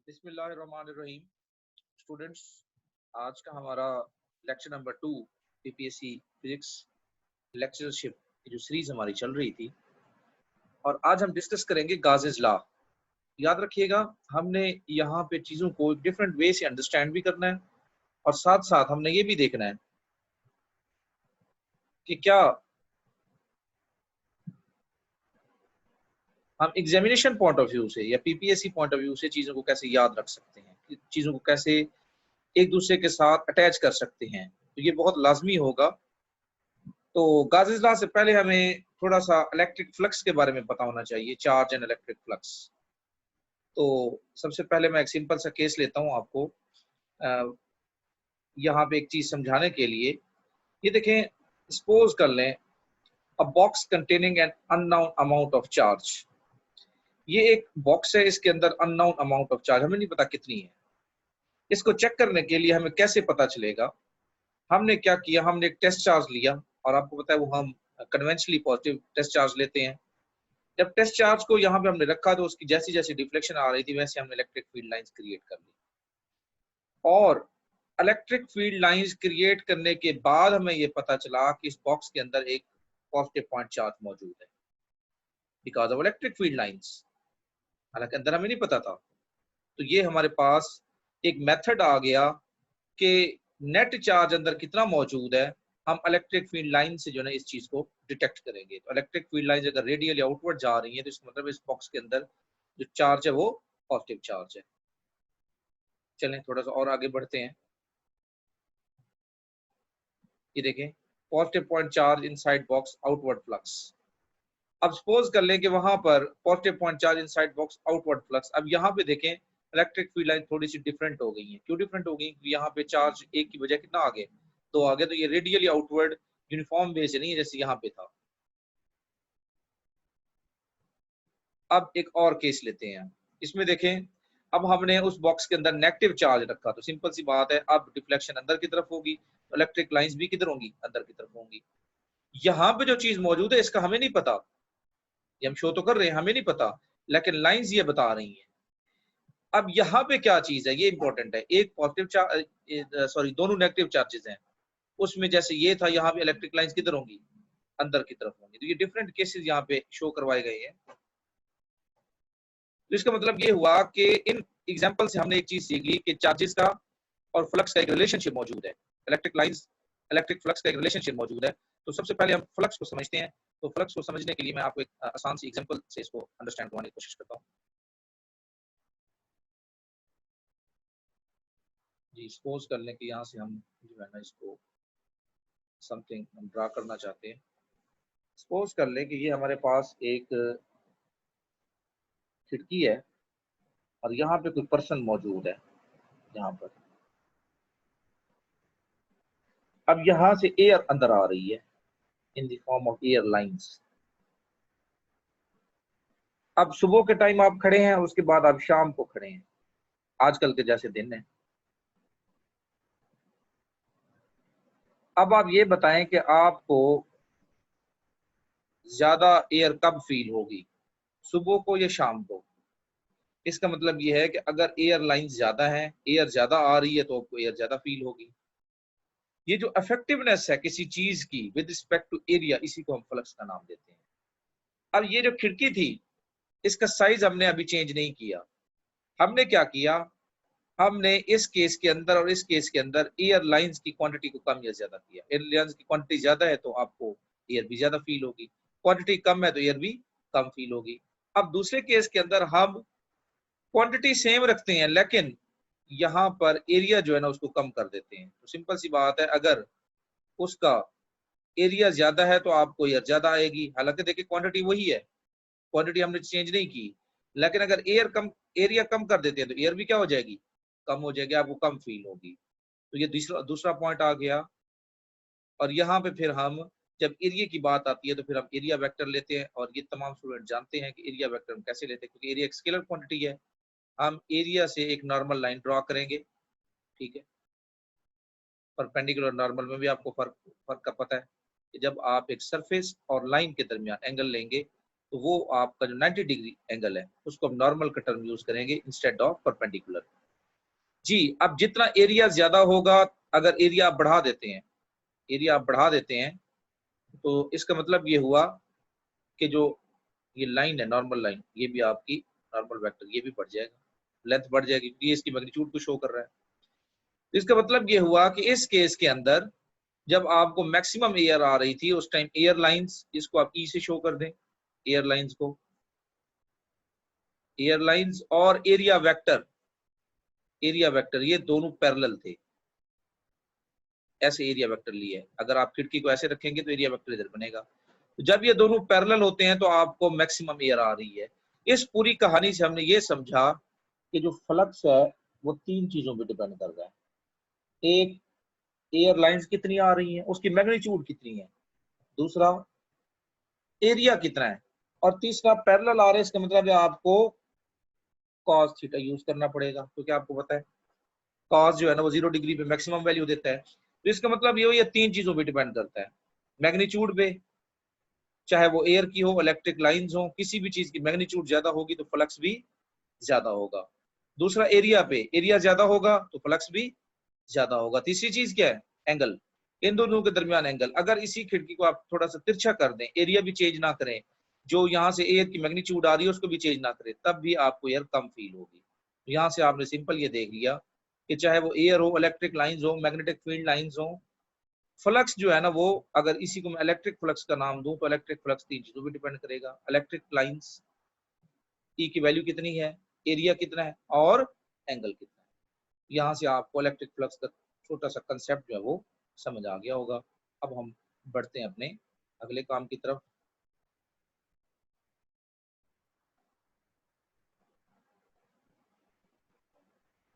बिस्मिल्लाहिर्रहमानिर्रहीम। स्टूडेंट्स, आज का हमारा lecture number 2 PPSC physics lectureship की जो सीरीज हमारी चल रही थी, और आज हम डिस्कस करेंगे गाजेस लॉ। याद रखिएगा, हमने यहाँ पे चीज़ों को डिफरेंट वे से अंडरस्टैंड भी करना है और साथ साथ हमने ये भी देखना है कि क्या हम एग्जामिनेशन पॉइंट ऑफ व्यू से या पीपीएससी पॉइंट ऑफ व्यू से चीज़ों को कैसे याद रख सकते हैं, चीज़ों को कैसे एक दूसरे के साथ अटैच कर सकते हैं। तो ये बहुत लाजमी होगा। तो गाजेस लॉ से पहले हमें थोड़ा सा इलेक्ट्रिक फ्लक्स के बारे में पता होना चाहिए, चार्ज एंड इलेक्ट्रिक फ्लक्स। तो सबसे पहले मैं एक सिंपल सा केस लेता हूँ आपको यहाँ पे एक चीज समझाने के लिए। ये देखें, सपोज कर लें अ box containing an unknown amount of charge. ये एक बॉक्स है, इसके अंदर अननोन अमाउंट ऑफ चार्ज, हमें नहीं पता कितनी है। इसको चेक करने के लिए हमें कैसे पता चलेगा? हमने क्या किया, हमने एक टेस्ट चार्ज लिया, और आपको पता है वो हम कन्वेंशनली पॉजिटिव टेस्ट चार्ज लेते हैं। जब टेस्ट चार्ज को यहाँ पे हमने रखा तो उसकी जैसी जैसी डिफ्लेक्शन आ रही थी वैसे हमने इलेक्ट्रिक फील्ड लाइंस क्रिएट कर ली, और इलेक्ट्रिक फील्ड लाइंस क्रिएट करने के बाद हमें ये पता चला कि इस बॉक्स के अंदर एक पॉजिटिव पॉइंट चार्ज मौजूद है because of electric field lines. हालांकि अंदर हमें नहीं पता था। तो ये हमारे पास एक मेथड आ गया कि नेट चार्ज अंदर कितना मौजूद है, हम इलेक्ट्रिक फील्ड लाइन से जो है इस चीज को डिटेक्ट करेंगे। तो इलेक्ट्रिक फील्ड लाइन अगर रेडियली आउटवर्ड जा रही है तो इसका मतलब इस बॉक्स के अंदर जो चार्ज है वो पॉजिटिव चार्ज है। चलें थोड़ा सा और आगे बढ़ते हैं। ये देखें, positive point charge inside box outward flux. अब सपोज कर लें कि वहां पर positive point charge inside box outward flux. अब यहाँ पे देखें, इलेक्ट्रिक फील्ड लाइन थोड़ी सी डिफरेंट हो गई है। क्यों डिफरेंट हो गई? यहाँ पे चार्ज एक की बजाय कितना आगे, दो आगे। तो ये रेडियली आउटवर्ड यूनिफॉर्म वे से नहीं है जैसे यहाँ पे था। अब एक और केस लेते हैं। इसमें देखें, अब हमने उस बॉक्स के अंदर नेगेटिव चार्ज रखा, तो सिंपल सी बात है, अब डिफ्लेक्शन अंदर की तरफ होगी, इलेक्ट्रिक लाइंस भी किधर होंगी? अंदर की तरफ होंगी। यहाँ पे जो चीज मौजूद है इसका हमें नहीं पता, ये हम शो तो कर रहे हैं, हमें नहीं पता, लेकिन लाइंस ये बता रही हैं। अब यहाँ पे क्या चीज है, ये इंपॉर्टेंट है। एक पॉजिटिव चार्ज, सॉरी, दोनों नेगेटिव चार्जेस हैं, उसमें जैसे ये था, यहाँ पे इलेक्ट्रिक लाइंस किधर होंगी? अंदर की तरफ होंगी। तो ये डिफरेंट केसेस यहाँ पे शो करवाए गए हैं। तो इसका मतलब ये हुआ कि इन एग्जाम्पल से हमने एक चीज सीख ली कि चार्जेस का और फ्लक्स का एक रिलेशनशिप मौजूद है, इलेक्ट्रिक लाइंस इलेक्ट्रिक फ्लक्स का एक रिलेशनशिप मौजूद है। तो सबसे पहले हम फ्लक्स को समझते हैं। तो फ्लक्स को समझने के लिए मैं आपको एक आसान सी एग्जांपल से इसको अंडरस्टैंड करवाने की कोशिश करता हूँ। जी, सपोज कर लें कि यहाँ से हम जो है ना इसको समथिंग हम ड्रा करना चाहते हैं। सपोज कर लें कि ये हमारे पास एक खिड़की है और यहाँ पे कोई पर्सन मौजूद है यहाँ पर। अब यहाँ से एयर अंदर आ रही है in the form of air lines. अब सुबह के टाइम आप खड़े हैं, उसके बाद आप शाम को खड़े हैं, आजकल के जैसे दिन है। अब आप ये बताएं कि आपको ज्यादा एयर कब फील होगी, सुबह को या शाम को? इसका मतलब ये है कि अगर एयर लाइन ज्यादा है, एयर ज्यादा आ रही है, तो आपको एयर ज्यादा फील होगी। ये जो इफेक्टिवनेस है किसी चीज की विद रिस्पेक्ट टू एरिया, इसी को हम फ्लक्स का नाम देते हैं। अब ये जो खिड़की थी, इसका साइज हमने अभी चेंज नहीं किया। हमने क्या किया, हमने इस केस के अंदर और इस केस के अंदर एयरलाइंस की क्वांटिटी को कम या ज्यादा किया। एयरलाइंस की क्वांटिटी ज्यादा है तो आपको एयर भी ज्यादा फील होगी, क्वांटिटी कम है तो एयर भी कम फील होगी। अब दूसरे केस के अंदर हम क्वांटिटी सेम रखते हैं, लेकिन यहाँ पर एरिया जो है ना उसको कम कर देते हैं। तो सिंपल सी बात है, अगर उसका एरिया ज्यादा है तो आपको एयर ज्यादा आएगी। हालांकि देखिए क्वांटिटी वही है, क्वांटिटी हमने चेंज नहीं की, लेकिन अगर एरिया कम कर देते हैं तो एयर भी क्या हो जाएगी? कम हो जाएगी, आपको कम फील होगी। तो ये दूसरा दूसरा पॉइंट आ गया। और यहाँ पे फिर हम जब एरिया की बात आती है तो फिर हम एरिया वेक्टर लेते हैं, और ये तमाम स्टूडेंट जानते हैं कि एरिया वेक्टर हम कैसे लेते हैं, क्योंकि एरिया एक स्केलर क्वांटिटी है। हम एरिया से एक नॉर्मल लाइन ड्रॉ करेंगे, ठीक है। परपेंडिकुलर नॉर्मल में भी आपको फर्क का पता है कि जब आप एक सरफेस और लाइन के दरमियान एंगल लेंगे तो वो आपका जो 90 डिग्री एंगल है उसको हम नॉर्मल का टर्म यूज करेंगे इंस्टेड ऑफ परपेंडिकुलर। जी, अब जितना एरिया ज्यादा होगा, अगर एरिया आप बढ़ा देते हैं, एरिया आप बढ़ा देते हैं, तो इसका मतलब ये हुआ कि जो ये लाइन है नॉर्मल लाइन, ये भी आपकी नॉर्मल वेक्टर ये भी बढ़ जाएगा, लेंथ बढ़ जाएगी क्योंकि इसकी मैग्नीट्यूड को शो कर रहा है। तो इसका मतलब ये हुआ कि इस केस के अंदर जब आपको मैक्सिमम एयर आ रही थी उस टाइम एयरलाइंस, इसको आप ई से शो कर दें, एयरलाइंस को, एयरलाइंस और एरिया वेक्टर, एरिया वेक्टर ये दोनों पैरेलल थे, ऐसे एरिया वेक्टर लिए। अगर आप खिड़की को ऐसे रखेंगे तो एरिया वेक्टर इधर बनेगा। तो जब ये दोनों पैरेलल होते हैं तो आपको मैक्सिमम एयर आ रही है। इस पूरी कहानी से हमने ये समझा कि जो फ्लक्स है वो तीन चीजों पे डिपेंड कर रहा है। एक, एयरलाइंस कितनी आ रही है, उसकी मैग्नीट्यूड कितनी है, दूसरा एरिया कितना है, और तीसरा पैरेलल आ रहे हैं, इसका मतलब है आपको कॉस थीटा यूज करना पड़ेगा, क्योंकि आपको पता है कॉस जो है ना वो 0 डिग्री पे मैक्सिमम वैल्यू देता है। तो इसका मतलब ये तीन चीजों पे डिपेंड करता है, मैग्नीट्यूड पे, चाहे वो एयर की हो, इलेक्ट्रिक लाइंस हो, किसी भी चीज की मैग्नीट्यूड ज्यादा होगी तो फ्लक्स भी ज्यादा होगा। दूसरा एरिया पे, एरिया ज्यादा होगा तो फ्लक्स भी ज्यादा होगा। तीसरी चीज क्या है, एंगल, इन दोनों के दरमियान एंगल। अगर इसी खिड़की को आप थोड़ा सा तिरछा कर दें, एरिया भी चेंज ना करें, जो यहाँ से एयर की मैग्नीट्यूड आ रही है उसको भी चेंज ना करें, तब भी आपको एयर कम फील होगी। तो यहाँ से आपने सिंपल ये देख लिया कि चाहे वो एयर हो, इलेक्ट्रिक लाइंस हो, मैग्नेटिक फील्ड लाइंस हो, फ्लक्स जो है ना वो, अगर इसी को मैं इलेक्ट्रिक फ्लक्स का नाम दूं तो इलेक्ट्रिक फ्लक्स तीन चीजों पर डिपेंड करेगा, इलेक्ट्रिक लाइंस, ई की वैल्यू कितनी है, एरिया कितना है और एंगल कितना है। यहाँ से आपको इलेक्ट्रिक फ्लक्स का छोटा सा कंसेप्ट जो है वो समझ आ गया होगा। अब हम बढ़ते हैं अपने अगले काम की तरफ।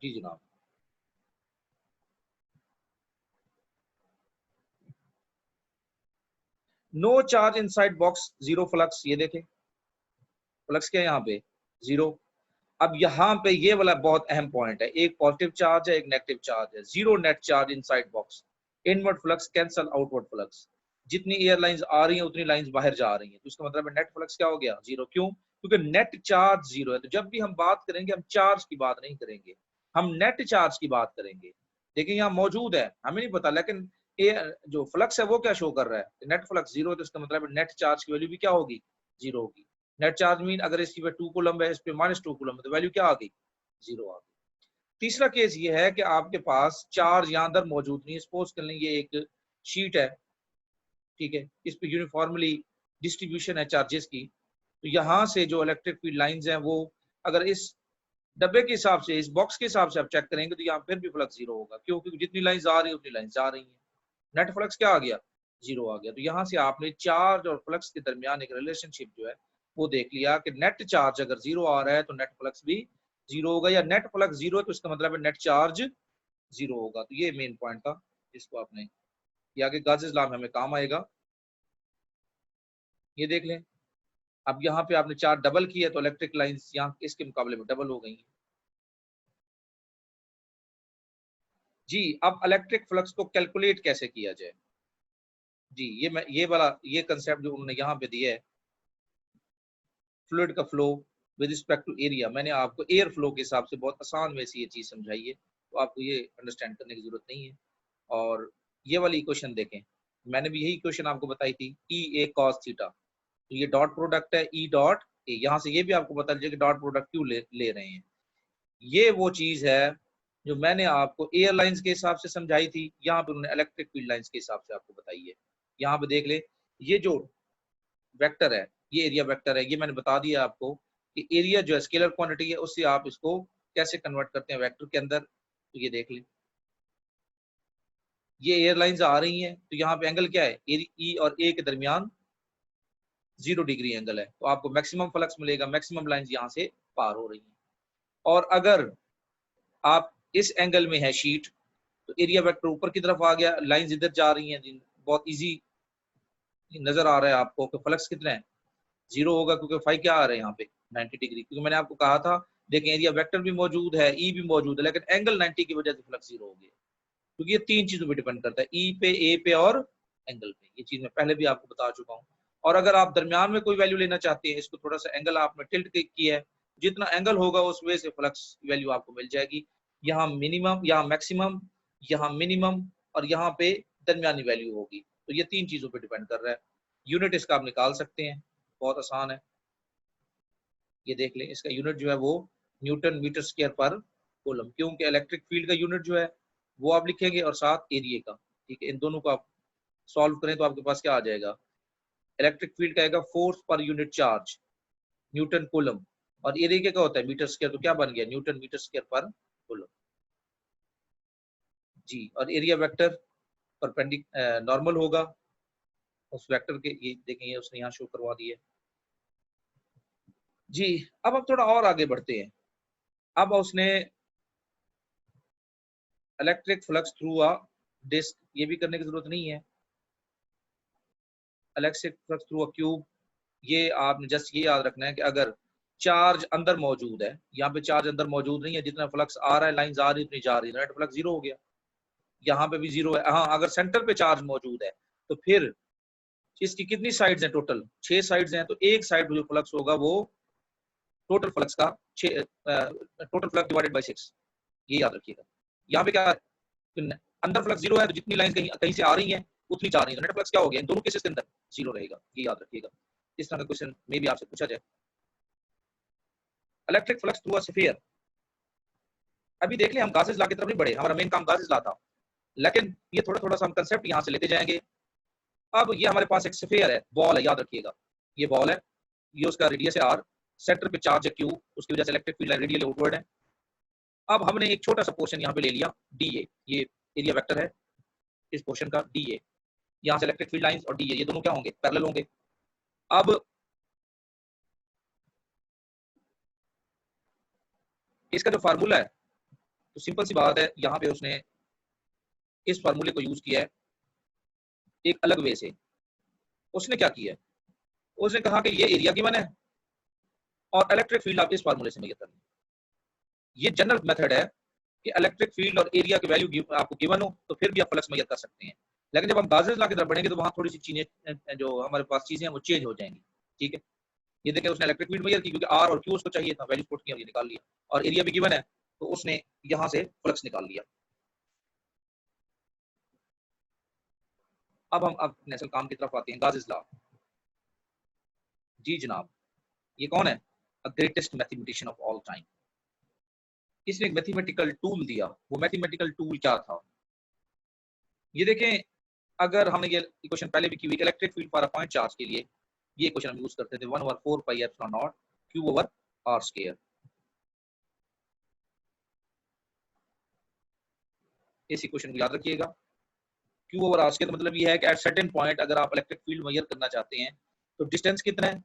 जी जनाब। No charge inside box, zero flux, ये देखें फ्लक्स क्या है यहाँ पे, जीरो। अब यहाँ पे ये वाला बहुत अहम पॉइंट है, एक पॉजिटिव चार्ज है एक नेगेटिव चार्ज है, zero net charge inside box, inward flux cancel outward flux, जितनी एयरलाइंस आ रही हैं उतनी लाइंस बाहर जा रही हैं, तो इसका मतलब है नेट फ्लक्स क्या हो गया, जीरो। क्यों, क्योंकि नेट चार्ज जीरो है। तो जब भी हम बात करेंगे हम चार्ज की बात नहीं करेंगे, हम नेट चार्ज की बात करेंगे। देखिए यहाँ मौजूद है, हमें नहीं पता, लेकिन जो फ्लक्स है वो क्या शो कर रहा है, नेट फ्लक्स जीरो, तो इसका मतलब नेट चार्ज की वैल्यू भी क्या होगी, जीरो होगी। नेट चार्ज मीन अगर इसकी पे 2 कूलम है, इस पे -2 कूलम है, तो वैल्यू क्या आ गई, जीरो आ गई। तीसरा केस ये है कि आपके पास चार्ज यहाँ अंदर मौजूद नहीं है, सपोज कर लें ये एक शीट है, ठीक है, इस पे यूनिफॉर्मली डिस्ट्रीब्यूशन है चार्जेस की, तो यहाँ से जो इलेक्ट्रिक फील्ड लाइंस हैं वो, अगर इस डब्बे के हिसाब से, इस बॉक्स के हिसाब से आप चेक करेंगे तो यहाँ फिर भी फ्लक्स जीरो होगा। क्यों, क्योंकि जितनी लाइंस आ रही है उतनी लाइंस जा रही है, नेट फ्लक्स क्या आ गया, जीरो आ गया। तो यहाँ से आपने चार्ज और फ्लक्स के दरमियान एक रिलेशनशिप जो है वो देख लिया कि नेट चार्ज अगर जीरो आ रहा है तो नेट फ्लक्स भी जीरो होगा, या नेट फ्लक्स जीरो है तो इसका मतलब है नेट चार्ज जीरो होगा। तो ये मेन पॉइंट था जिसको आपने, ये आगे गाज़ लॉ में हमें काम आएगा, ये देख लें। अब यहाँ पे आपने चार्ज डबल किया तो इलेक्ट्रिक लाइंस यहाँ इसके मुकाबले में डबल हो गई हैं। जी, अब इलेक्ट्रिक फ्लक्स को कैलकुलेट कैसे किया जाए, जी ये वाला ये कंसेप्ट जो उन्होंने यहाँ पे दिया है, फ्लूइड का flow with respect to area, मैंने आपको एयर फ्लो के हिसाब से बहुत आसान वे से ये चीज समझाई है, तो आपको ये अंडरस्टैंड करने की जरूरत नहीं है। और ये वाली इक्वेशन देखें, मैंने भी यही इक्वेशन आपको बताई थी, ई ए कॉस थीटा, तो ये डॉट प्रोडक्ट है ई डॉट ए, यहाँ से ये भी आपको पता चले कि डॉट प्रोडक्ट क्यों ले रहे हैं। ये वो चीज है जो मैंने आपको एयरलाइंस के हिसाब से समझाई थी, यहाँ पे उन्होंने इलेक्ट्रिक फील्ड लाइंस के हिसाब से आपको बताई है। यहाँ पे देख ले, ये जो वेक्टर है, ये एरिया वेक्टर है, ये मैंने बता दिया आपको कि एरिया जो है स्केलर क्वांटिटी है, उससे आप इसको कैसे कन्वर्ट करते हैं वेक्टर के अंदर। तो ये देख लें, ये एयरलाइंस आ रही हैं तो यहाँ पे एंगल क्या है, ई और ए के दरमियान 0 डिग्री एंगल है, तो आपको मैक्सिमम फ्लक्स मिलेगा, मैक्सिमम लाइंस यहाँ से पार हो रही हैं। और अगर आप इस एंगल में है शीट, तो एरिया वेक्टर ऊपर की तरफ आ गया, लाइंस इधर जा रही हैं, बहुत इजी नजर आ रहा है आपको कि फ्लक्स कितना है, जीरो होगा, क्योंकि फाई क्या आ रहा है यहाँ पे 90 डिग्री, क्योंकि मैंने आपको कहा था देखें एरिया वेक्टर भी मौजूद है, ई भी मौजूद है, लेकिन एंगल 90 की वजह से फ्लक्स जीरो हो गया, क्योंकि ये तीन चीजों पे डिपेंड करता है, ई पे, ए पे और एंगल पे। ये चीज मैं पहले भी आपको बता चुका हूँ। और अगर आप दरमियान में कोई वैल्यू लेना चाहते हैं, इसको थोड़ा सा एंगल आपने टिल्ट किया है, जितना एंगल होगा उस वे से फ्लक्स वैल्यू आपको मिल जाएगी। यहाँ मिनिमम, यहाँ मैक्सिमम, यहाँ मिनिमम और यहाँ पे दरमियानी वैल्यू होगी। तो ये 3 चीजों पे डिपेंड कर रहा है। यूनिट इसका आप निकाल सकते हैं, बहुत आसान है। ये देख लें, इसका यूनिट जो है वो न्यूटन मीटर स्क्वायर पर कूलम, क्योंकि इलेक्ट्रिक फील्ड का यूनिट जो है वो आप लिखेंगे और साथ एरिया का। ठीक है, इन दोनों को आप सॉल्व करें तो आपके पास क्या आ जाएगा, इलेक्ट्रिक फील्ड का आएगा force per unit charge Newton coulomb, और एरिया क्या होता है मीटर स्क्वायर, तो क्या बन गया न्यूटन मीटर स्क्वायर पर कूलम जी। और एरिया वेक्टर नॉर्मल होगा उस वेक्टर के, ये देखेंगे उसने यहाँ शो करवा दिया जी। अब हम थोड़ा और आगे बढ़ते हैं। अब उसने electric flux through a disc, ये भी करने की जरूरत नहीं है। Electric flux through a cube, ये आपने जस्ट ये याद रखना है कि अगर चार्ज अंदर मौजूद है, यहाँ पे चार्ज अंदर मौजूद नहीं है, जितना फ्लक्स आ रहा है, लाइंस आ रही है, उतनी जा रही है, नेट फ्लक्स जीरो हो गया। यहाँ पे भी जीरो है। हाँ, अगर सेंटर पे चार्ज मौजूद है तो फिर इसकी कितनी साइड्स हैं, टोटल 6 साइड्स हैं, तो एक साइड जो फ्लक्स होगा वो टोटल फ्लक्स का टोटल फ्लक्स डिवाइडेड बाय 6, ये याद रखिएगा। यहाँ पे क्या है, अंदर फ्लक्स जीरो है, तो जितनी लाइन कहीं कहीं से आ रही है उतनी जा रही है, तो नेट फ्लक्स क्या हो गया, इन दोनों केसेस के अंदर जीरो रहेगा, ये याद रखिएगा। इस तरह का क्वेश्चन में भी आपसे पूछा जाए। Electric flux through a sphere, अभी देख लें, हम गासेस ला की तरफ नहीं बढ़े, हमारा मेन काम गासेस ला था, लेकिन ये थोड़ा थोड़ा सा हम कंसेप्ट यहाँ से लेते जाएंगे। अब ये हमारे पास एक स्फीयर है, बॉल है, याद रखिएगा, ये बॉल है, ये उसका रेडियस है आर, सेंटर पे चार्ज है क्यू, उसकी वजह से इलेक्ट्रिक फील्ड रेडियली आउटवर्ड है। अब हमने एक छोटा सा पोर्शन यहाँ पे ले लिया डी ए, ये एरिया वेक्टर है इस पोर्शन का डी ए, यहाँ से इलेक्ट्रिक फील्ड लाइंस और डी ए ये दोनों क्या होंगे, पैरेलल होंगे। अब इसका जो फार्मूला है, तो सिंपल सी बात है, यहाँ पे उसने इस फार्मूले को यूज किया है एक अलग वे से। उसने क्या किया है, उसने कहा कि ये एरिया गिवन है और इलेक्ट्रिक फील्ड आप इस फार्मूले से मेजर कर लें। ये जनरल मेथड है कि इलेक्ट्रिक फील्ड और एरिया की वैल्यू आपको गिवन हो तो फिर भी आप फ्लक्स मेजर कर सकते हैं। लेकिन जब हम गाजेस ला की तरफ बढ़ेंगे तो वहां थोड़ी सी चीजें जो हमारे पास चीजें हैं वो चेंज हो जाएंगी। ठीक है, ये देखें, उसने इलेक्ट्रिक फील्ड मेजर की क्योंकि आर और क्यू उसको चाहिए था, वैल्यू पुट किया, ये निकाल लिया, और एरिया भी गिवन है तो उसने यहाँ से फ्लक्स निकाल लिया। अब नेशनल काम की तरफ आते हैं, गाजेस ला। जी जनाब, ये कौन है, greatest mathematician of all time. इसने एक मैथमेटिकल टूल दिया, वो मैथमेटिकल टूल क्या था, ये देखें। अगर हमने ये क्वेश्चन पहले भी की हुई, electric field for a point charge के लिए ये क्वेश्चन हम यूज करते थे 1/4 pi epsilon not Q over are square. इस इक्वेशन को याद रखिएगा, क्यू ओवर आर स्क्वायर, मतलब ये है कि एट सर्टेन पॉइंट अगर आप इलेक्ट्रिक फील्ड मेजर करना चाहते हैं तो डिस्टेंस कितना है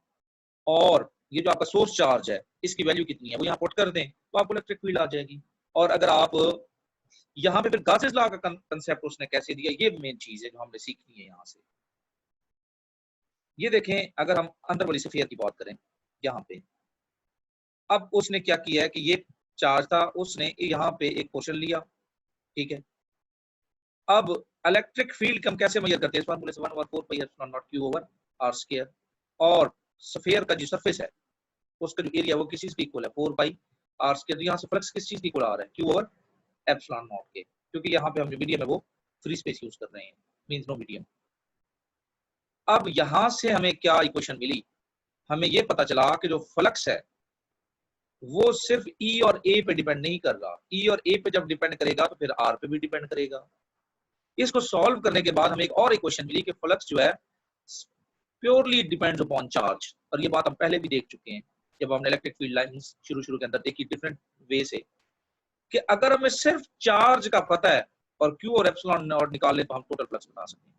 और ये जो आपका सोर्स चार्ज है इसकी वैल्यू कितनी है वो यहाँ पुट कर दें तो आपको इलेक्ट्रिक फील्ड आ जाएगी। और अगर आप यहाँ पे फिर गासेस लॉ का कंसेप्ट उसने कैसे दिया, ये मेन चीज है जो हमने सीखनी है यहाँ से। ये देखें, अगर हम अंदर वाली स्फीयर की बात करें यहाँ पे, अब उसने क्या किया है कि ये चार्ज था, उसने यहाँ पे एक पोर्शन लिया। ठीक है, अब इलेक्ट्रिक फील्ड हम कैसे मेजर करते हैं, इस फार्मूले से 1/4 pi epsilon not Q over are square, और स्फीयर का जो सरफेस है उसका जो एरिया वो किस चीज की इक्वल है, 4 पाई आर स्क्वायर। यहाँ से फ्लक्स किस चीज की इक्वल आ रहा है, क्यू ओवर एप्सिलॉन नॉट के, क्योंकि यहाँ पे हम जो मीडियम है वो फ्री स्पेस यूज कर रहे हैं, मींस नो मीडियम। अब यहाँ से हमें क्या इक्वेशन मिली, हमें ये पता चला कि जो फ्लक्स है वो सिर्फ ई और ए पे डिपेंड नहीं कर रहा, ई और ए पे जब डिपेंड करेगा तो फिर आर पे भी डिपेंड करेगा। इसको सॉल्व करने के बाद हमें एक और इक्वेशन मिली कि फ्लक्स जो है प्योरली डिपेंड्स अपॉन चार्ज, और ये बात हम पहले भी देख चुके हैं जब हमने इलेक्ट्रिक फील्ड लाइंस शुरू के अंदर देखी डिफरेंट वे से, कि अगर हमें सिर्फ चार्ज का पता है और क्यू और एप्सिलॉन नॉट निकाल ले तो हम टोटल फ्लक्स बता सकते हैं।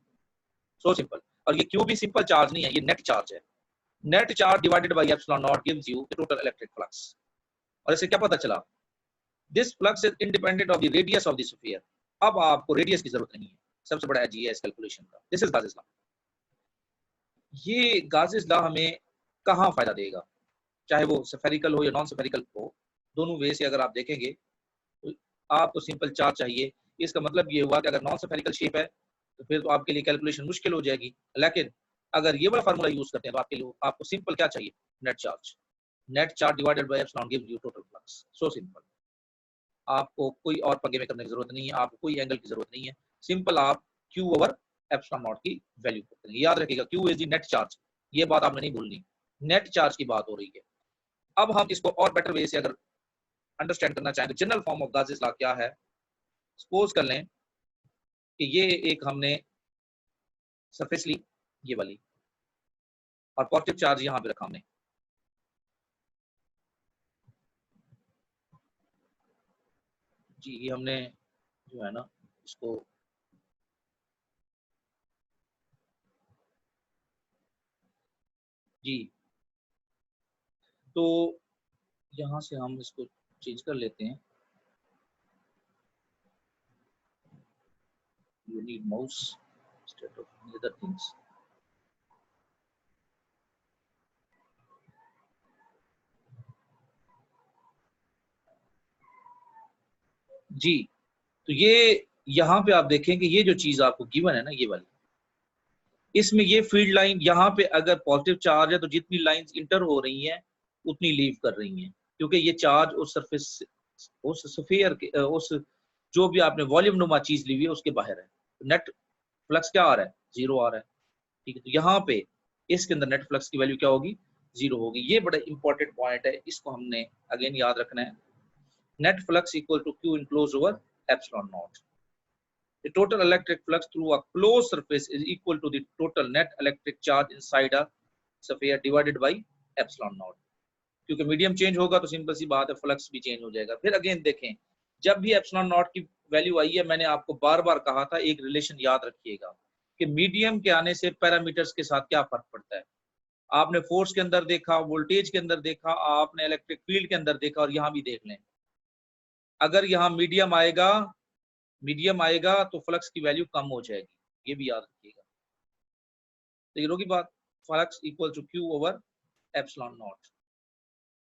So simple. और ये क्यू भी सिंपल चार्ज नहीं है, ये नेट चार्ज है, net charge divided by epsilon not gives you the total electric flux. और इससे क्या पता चला, this flux is independent of the radius of the sphere. अब आपको रेडियस की जरूरत नहीं है, सबसे बड़ा जी है इस कैलकुलेशन का, दिस इज गाजेस लॉ। ये गाजेस लॉ हमें कहाँ फायदा देगा, चाहे वो स्फेरिकल हो या नॉन स्फेरिकल हो, दोनों वे से अगर आप देखेंगे तो आपको सिंपल चार्ज चाहिए। इसका मतलब ये हुआ कि अगर नॉन स्फेरिकल शेप है तो फिर तो आपके लिए कैलकुलेशन मुश्किल हो जाएगी, लेकिन अगर ये वाला फार्मूला यूज करते हैं तो आपके लिए आपको सिंपल क्या चाहिए, net charge divided by epsilon gives you total flux. So simple, आपको कोई और पंगे में करने की जरूरत नहीं है, आपको कोई एंगल की जरूरत नहीं है, सिंपल आप Q ओवर एप्सिलॉन नॉट की वैल्यू करते हैं। याद रखिएगा Q is the net charge, ये बात आपने नहीं भूलनी, नेट चार्ज की बात हो रही है। अब हम इसको और बेटर वे से अगर अंडरस्टैंड करना चाहें तो जनरल फॉर्म ऑफ गाउसेस लॉ क्या है। सपोज कर लें कि ये एक हमने सरफेस ली, ये वाली, और पॉजिटिव चार्ज यहां पे रखा हमने, जी ये हमने जो है ना इसको जी, तो यहां से हम इसको चेंज कर लेते हैं। You need mouse instead of other things. जी, तो ये यहाँ पे आप देखें कि ये जो चीज आपको गिवन है ना, ये वाली, इसमें ये फील्ड लाइन यहाँ पे अगर पॉजिटिव चार्ज है तो जितनी लाइंस इंटर हो रही हैं उतनी लीव कर रही हैं, क्योंकि ये चार्ज उस सरफेस, उस स्फीयर के, उस जो भी आपने वॉल्यूम नुमा चीज ली हुई है उसके बाहर है। नेट फ्लक्स क्या आ रहा है, 0 आ रहा है, ठीक है। तो यहाँ पे इसके अंदर नेट फ्लक्स की वैल्यू क्या होगी, 0 होगी। ये बड़ा इंपॉर्टेंट पॉइंट है, इसको हमने अगेन याद रखना है। Net flux equal to Q enclosed over epsilon naught. The total electric flux through a closed surface is equal to the total net electric charge inside a sphere divided by epsilon naught. क्योंकि medium change होगा तो simple सी बात है flux भी change हो जाएगा। फिर again देखें, जब भी एप्सिलॉन नॉट की वैल्यू आई है, मैंने आपको बार बार कहा था एक रिलेशन याद रखिएगा कि मीडियम के आने से पैरामीटर्स के साथ क्या फर्क पड़ता है। आपने फोर्स के अंदर देखा, वोल्टेज के अंदर देखा, आपने इलेक्ट्रिक फील्ड के अंदर देखा, और यहाँ भी देख लें, अगर यहाँ मीडियम आएगा तो फ्लक्स की वैल्यू कम हो जाएगी, ये भी याद रखिएगा। तो ये होगी बात, flux equal to Q over epsilon naught.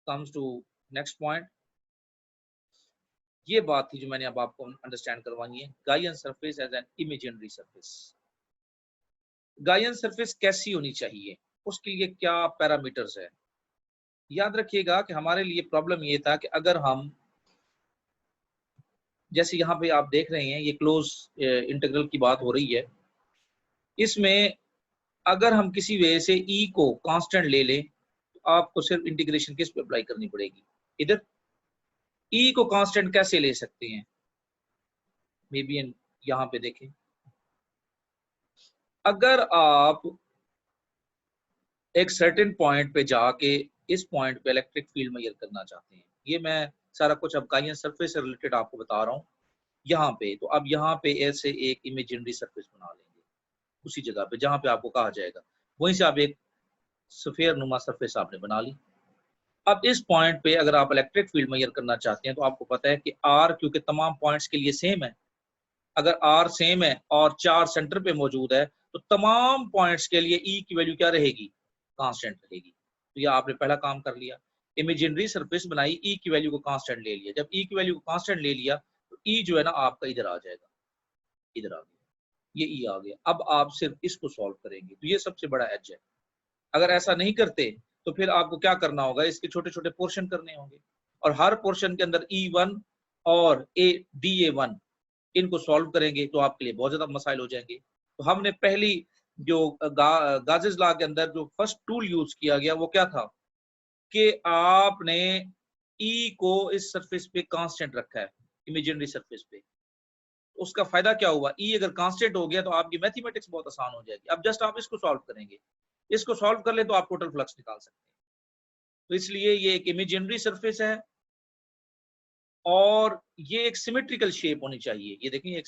Comes to next point, ये बात थी जो मैंने अब आपको अंडरस्टैंड करवानी है, gaussian surface as an imaginary surface. Gaussian surface कैसी होनी चाहिए, उसके लिए क्या पैरामीटर्स है। याद रखिएगा कि हमारे लिए प्रॉब्लम ये था कि अगर हम, जैसे यहाँ पे आप देख रहे हैं ये क्लोज इंटीग्रल की बात हो रही है, इसमें अगर हम किसी वे से E को कांस्टेंट ले लें तो आपको सिर्फ इंटीग्रेशन किस पे अप्लाई करनी पड़ेगी, इधर। E को कांस्टेंट कैसे ले सकते हैं, मे बी यहाँ पे देखें, अगर आप एक सर्टेन पॉइंट पे जाके इस पॉइंट पे इलेक्ट्रिक फील्ड मेजर करना चाहते हैं, ये मैं सारा कुछ अब गायन सरफेस से रिलेटेड आपको बता रहा हूँ यहाँ पे। तो अब यहाँ पे ऐसे एक इमेजिनरी सरफेस बना लेंगे उसी जगह पे जहाँ पे आपको कहा जाएगा, वहीं से आप एक स्फीयर नुमा सरफेस आपने बना ली। अब इस पॉइंट पे अगर आप इलेक्ट्रिक फील्ड मेजर करना चाहते हैं तो आपको पता है कि R क्योंकि तमाम पॉइंट्स के लिए सेम है, अगर R सेम है और चार्ज सेंटर पे मौजूद है तो तमाम पॉइंट्स के लिए E की वैल्यू क्या रहेगी, कांस्टेंट रहेगी। तो यह आपने पहला काम कर लिया, इमेजिनरी सरफेस बनाई, E की वैल्यू को कांस्टेंट ले लिया। जब E की वैल्यू को कांस्टेंट ले लिया तो E जो है ना आपका इधर आ जाएगा, इधर आ गया, ये E आ गया। अब आप सिर्फ इसको सॉल्व करेंगे, तो ये सबसे बड़ा एज है। अगर ऐसा नहीं करते तो फिर आपको क्या करना होगा, इसके छोटे छोटे पोर्शन करने होंगे, और हर पोर्शन के अंदर E1 और DA1 इनको सॉल्व करेंगे तो आपके लिए बहुत ज्यादा मसाइल हो जाएंगे। तो हमने पहली जो गाजेस लॉ के अंदर जो फर्स्ट टूल यूज किया गया वो क्या था कि आपने E को इस सरफेस पे कांस्टेंट रखा है, इमेजिनरी सरफेस पे। उसका फायदा क्या हुआ, E अगर कांस्टेंट हो गया तो आपकी मैथमेटिक्स बहुत आसान हो जाएगी। अब जस्ट आप इसको सॉल्व करेंगे, इसको सॉल्व कर ले तो आप टोटल फ्लक्स निकाल सकते हैं। तो इसलिए ये एक इमेजिनरी सरफेस है और ये एक सिमेट्रिकल शेप होनी चाहिए। ये देखिए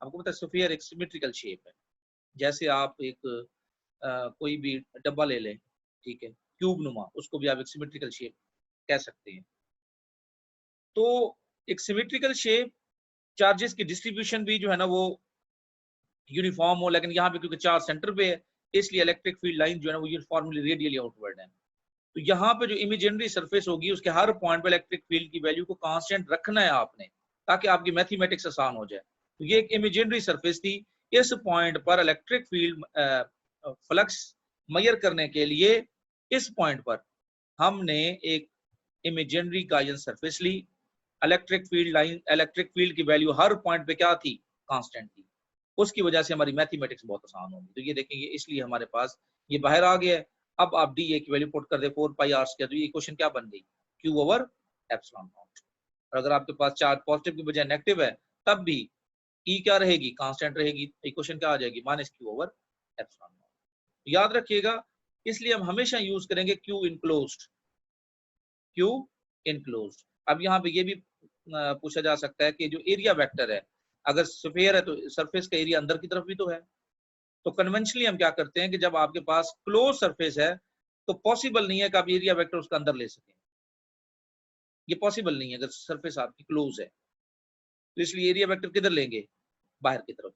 आपको पता है स्फीयर एक सिमेट्रिकल शेप है, जैसे आप एक कोई भी डब्बा ले लें, ठीक है, क्यूब नुमा, उसको भी आप एक सिमेट्रिकल शेप कह सकते हैं। तो एक सिमेट्रिकल शेप, चार्जेस की डिस्ट्रीब्यूशन भी जो है ना वो यूनिफॉर्म हो, लेकिन यहाँ पे क्योंकि चार्ज सेंटर पे है इसलिए इलेक्ट्रिक फील्ड लाइन जो है ना वो यूनिफॉर्मली रेडियली आउटवर्ड है। तो यहाँ पे जो इमेजिनरी सरफेस होगी उसके हर पॉइंट पे इलेक्ट्रिक फील्ड की वैल्यू को कांस्टेंट रखना है आपने, ताकि आपकी मैथमेटिक्स आसान हो जाए। तो ये एक इमेजिनरी सरफेस थी, इस पॉइंट पर इलेक्ट्रिक फील्ड फ्लक्स मेजर करने के लिए इस पॉइंट पर हमने एक इमेजिनरी गायन सरफेस ली, इलेक्ट्रिक फील्ड की वैल्यू हर पॉइंट पे क्या थी, कांस्टेंट थी। उसकी वजह से हमारी मैथमेटिक्स बहुत आसान होगी। तो ये देखेंगे, इसलिए हमारे पास ये बाहर आ गया है। अब आप डी ए की वैल्यू पुट कर दे 4 पाई आर स्क्वायर, तो ये इक्वेशन क्या बन गई, क्यू ओवर एप्सिलॉन नॉट। और अगर आपके पास चार्ज पॉजिटिव की बजाय नेगेटिव है तब भी ई क्या रहेगी, कांस्टेंट रहेगी। इक्वेशन क्या आ जाएगी, minus Q over epsilon not. याद रखिएगा, इसलिए हम हमेशा यूज करेंगे क्यू इनक्लोज्ड, क्यू इनक्लोज्ड। अब यहाँ पे ये भी पूछा जा सकता है कि जो एरिया वेक्टर है, अगर स्फीयर है तो सरफेस का एरिया अंदर की तरफ भी तो है। तो कन्वेंशनली हम क्या करते हैं कि जब आपके पास क्लोज सरफेस है तो पॉसिबल नहीं है कि आप एरिया वेक्टर उसका अंदर ले सकें, ये पॉसिबल नहीं है अगर सरफेस आपकी क्लोज है। तो इसलिए एरिया वेक्टर किधर लेंगे, बाहर की तरफ,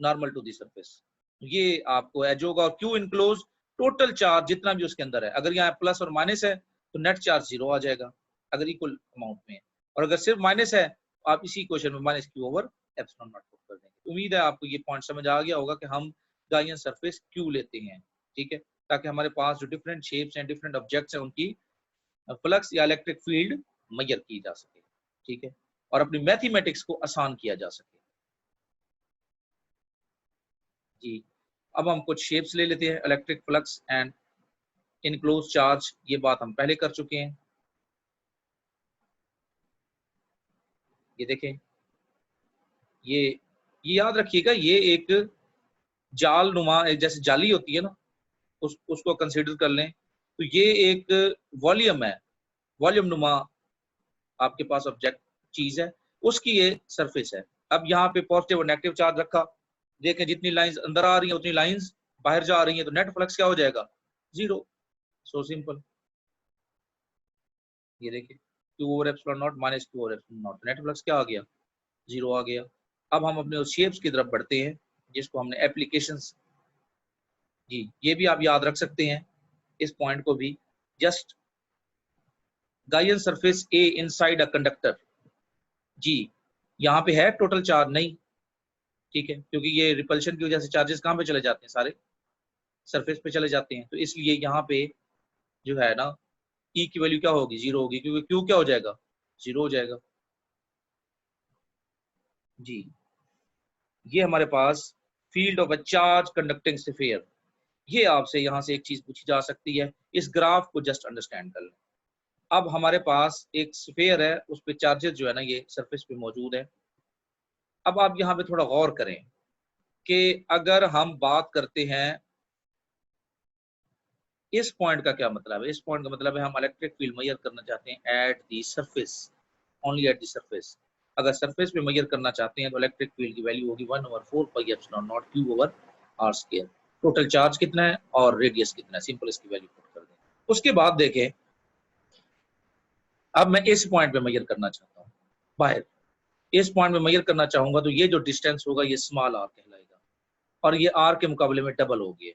नॉर्मल टू दी सरफेस। ये आपको एज होगा। और क्यू इनक्लोज, टोटल चार्ज जितना भी उसके अंदर है, अगर यहाँ प्लस और माइनस है तो नेट चार्ज 0 आ जाएगा अगर इक्वल अमाउंट में है, और अगर सिर्फ माइनस है तो आप इसी क्वेश्चन में minus Q over epsilon not put कर देंगे। उम्मीद है आपको ये पॉइंट समझ आ गया होगा कि हम गायन सरफेस क्यों लेते हैं, ठीक है, ताकि हमारे पास जो डिफरेंट शेप्स हैं, डिफरेंट ऑब्जेक्ट्स हैं, उनकी फ्लक्स या इलेक्ट्रिक फील्ड मेजर की जा सके, ठीक है, और अपनी मैथमेटिक्स को आसान किया जा सके। जी, अब हम कुछ शेप्स ले लेते हैं, electric flux and enclose charge, ये बात हम पहले कर चुके हैं। ये देखें, ये याद रखिएगा, ये एक जाल नुमा, जैसे जाली होती है ना, उसको कंसीडर कर लें। तो ये एक वॉल्यूम है, वॉल्यूम नुमा आपके पास ऑब्जेक्ट चीज है, उसकी ये सरफेस है। अब यहाँ पे पॉजिटिव और नेगेटिव चार्ज रखा, देखें जितनी लाइंस अंदर आ रही हैं उतनी लाइंस बाहर जा रही हैं, तो नेट फ्लक्स क्या हो जाएगा, 0। So simple. ये देखिए, Q over epsilon not minus Q over epsilon not, net flux क्या आ गया, 0 आ गया। अब हम अपने उस शेप्स की तरफ बढ़ते हैं जिसको हमने एप्लीकेशंस, जी ये भी आप याद रख सकते हैं इस पॉइंट को भी, just gain surface a inside a conductor. जी यहाँ पे है टोटल चार्ज नहीं, ठीक है, क्योंकि ये रिपल्शन की वजह से चार्जेस कहाँ पे चले जाते हैं, सारे सरफेस पे चले जाते हैं। तो इसलिए यहाँ पे जो है ना, ई की वैल्यू क्या होगी, 0 होगी, क्योंकि क्यू क्या हो जाएगा, 0 हो जाएगा। जी, ये हमारे पास field of a charge conducting sphere. ये आपसे यहाँ से एक चीज पूछी जा सकती है, इस ग्राफ को जस्ट अंडरस्टैंड कर लें। अब हमारे पास एक स्फीयर है, उस पे चार्जेस जो है ना ये सरफेस पे मौजूद है। अब आप यहाँ पे थोड़ा गौर करें कि अगर हम बात करते हैं, इस पॉइंट का क्या मतलब है, इस पॉइंट का मतलब है हम इलेक्ट्रिक फील्ड मेजर करना चाहते हैं at the surface, only at the surface. अगर सरफेस पे मेजर करना चाहते हैं तो इलेक्ट्रिक फील्ड की वैल्यू होगी 1/4 pi epsilon not Q over are square. Total charge कितना है और रेडियस कितना है, सिंपल इसकी वैल्यू पुट कर दें। उसके बाद देखें, अब मैं इस पॉइंट पे मेजर करना चाहता हूँ, बाहर इस पॉइंट में मेजर करना चाहूंगा, तो ये जो डिस्टेंस होगा ये स्मॉल आर कहलाएगा, और ये आर के मुकाबले में डबल हो गया।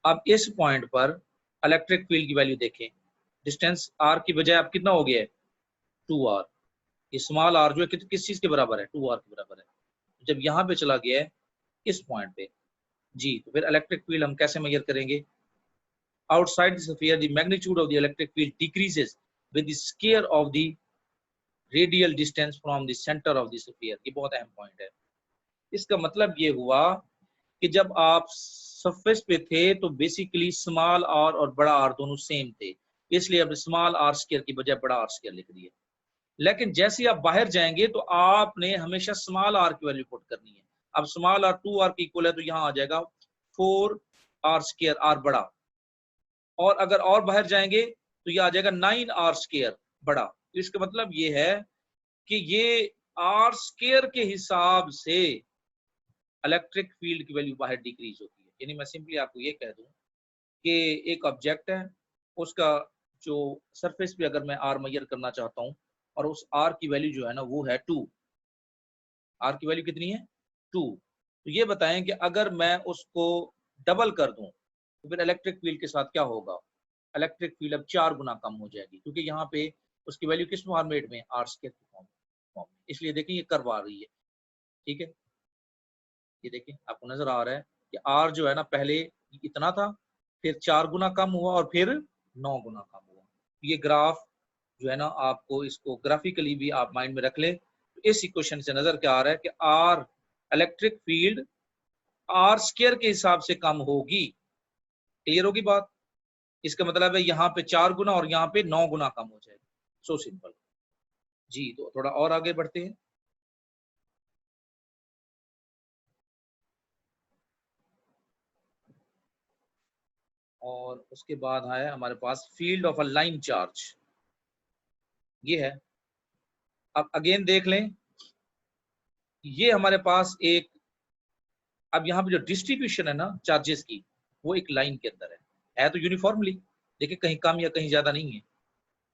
अब इस पॉइंट पर इलेक्ट्रिक फील्ड की वैल्यू देखें, डिस्टेंस आर की बजाय अब कितना हो गया है, 2r। ये स्मॉल आर जो है किस चीज के बराबर है, 2r के बराबर है। जब यहाँ पे चला गया है इस पॉइंट पे, जी तो फिर इलेक्ट्रिक फील्ड हम कैसे मेजर करेंगे, outside the sphere the magnitude of the electric field decreases with the square of the radial distance from the centre of the sphere. ये बहुत अहम पॉइंट है। इसका मतलब ये हुआ कि जब आप सरफेस पे थे तो बेसिकली स्मॉल आर और बड़ा आर दोनों सेम थे, इसलिए अब स्मॉल आर स्क्वायर की बजाय बड़ा आर स्क्वायर लिख दिया। लेकिन जैसे आप बाहर जाएंगे तो आपने हमेशा स्मॉल आर की वैल्यू पुट करनी है। अब स्मॉल आर 2r की इक्वल है, तो यहाँ आ जाएगा 4r स्क्वायर, आर बड़ा। और अगर और बाहर जाएंगे तो ये आ जाएगा 9r स्क्वायर बड़ा। तो इसका मतलब ये है कि ये आर स्क्वायर के हिसाब से इलेक्ट्रिक फील्ड की वैल्यू बाहर डिक्रीज होती है। यानी मैं सिंपली आपको ये कह दूं कि एक ऑब्जेक्ट है, उसका जो सरफेस पे अगर मैं आर मेजर करना चाहता हूँ, और उस आर की वैल्यू जो है ना वो है 2, आर की वैल्यू कितनी है, 2। तो ये बताएं कि अगर मैं उसको डबल कर दूं तो फिर इलेक्ट्रिक फील्ड के साथ क्या होगा, इलेक्ट्रिक फील्ड अब 4 गुना कम हो जाएगी, क्योंकि यहाँ पे उसकी वैल्यू किस फॉर्मेट में, आर स्क्वायर की फॉर्म में। इसलिए देखिए ये कर्व आ रही है, ठीक है। ये देखिए आपको नजर आ रहा है कि आर जो है ना पहले इतना था, फिर 4 गुना कम हुआ और फिर 9 गुना कम हुआ। ये ग्राफ जो है ना, आपको इसको ग्राफिकली भी आप माइंड में रख ले। तो इस इक्वेशन से नजर क्या आ रहा है कि R electric field R square के हिसाब से कम होगी। क्लियर होगी बात? इसका मतलब है यहाँ पे 4 गुना और यहाँ पे 9 गुना कम हो जाएगा। सो सिंपल जी। तो थोड़ा और आगे बढ़ते हैं। और उसके बाद है हमारे पास field of a line charge, ये है। अब अगेन देख लें, ये हमारे पास एक, अब यहाँ पे जो डिस्ट्रीब्यूशन है ना चार्जेस की, वो एक लाइन के अंदर है तो यूनिफॉर्मली। देखिए कहीं कम या कहीं ज्यादा नहीं है,